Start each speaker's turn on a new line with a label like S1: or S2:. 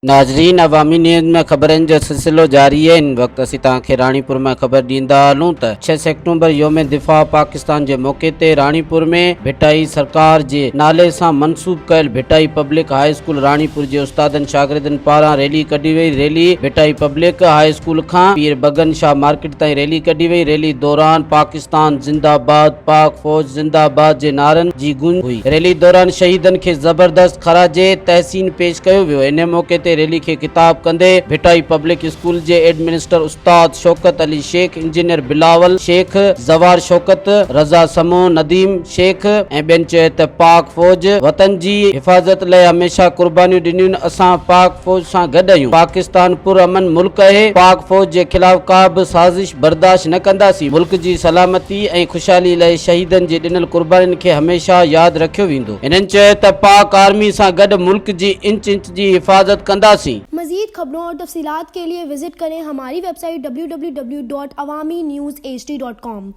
S1: नाज़रीन, अवामी न्यूज़ में ख़बरनि जो सिलसिलो जारी है। इन वक्त असीं तव्हांखे राणीपुर में ख़बर ॾींदा हलूं त 6 सेप्टेम्बर योम दिफ़ा पाकिस्तान जे मौक़े ते राणीपुर में भिटाई सरकार जे नाले सां मनसूब कयल Bhitai public high school Ranipur जे उस्तादनि शागिर्दनि पारां रैली कढी वई। Rally Bhitai public high school खां पीर बगन शाह मार्केट ताईं रैली कढी वई। रैली दौरान पाकिस्तान जिंदाबाद, पाक फौज जिंदाबाद जे नारनि जी गूंज हुई। रैली दौरान शहीदनि खे ज़बरदस्त खराजे तहसीन पेश कयो वियो। इन मौक़े ते रैली खे खिताब कंदे भिटाई पब्लिक स्कूल जे एडमिनिस्टर उस्ताद शौकत अली शेख, इंजीनियर बिलावल शेख, जवार शौकत, रज़ा समो, नदीम शेख ऐं ॿियनि चयो त पाक फौज वतन जी हिफ़ाज़त लाइ हमेशा कुर्बानियूं ॾिनियूं। असां पाक फौज सां गॾु आहियूं। पाकिस्तान पुरअमन मुल्क आहे। पाक फौज जे ख़िलाफ़ का बि साज़िश बर्दाश्त न कंदासीं। मुल्क जी सलामती ऐं ख़ुशहाली लाइ शहीदनि जे ॾिनल कुर्बानियुनि खे हमेशा यादि रखियो वेंदो। इन्हनि चयो त पाक आर्मी सां गॾु मुल्क जी इंच इंच जी हिफ़ाज़त कंदासीं।
S2: मज़ीद खबरों और तफसीलात के लिए विजिट करें हमारी वेबसाइट www.awamiNewsHD.com।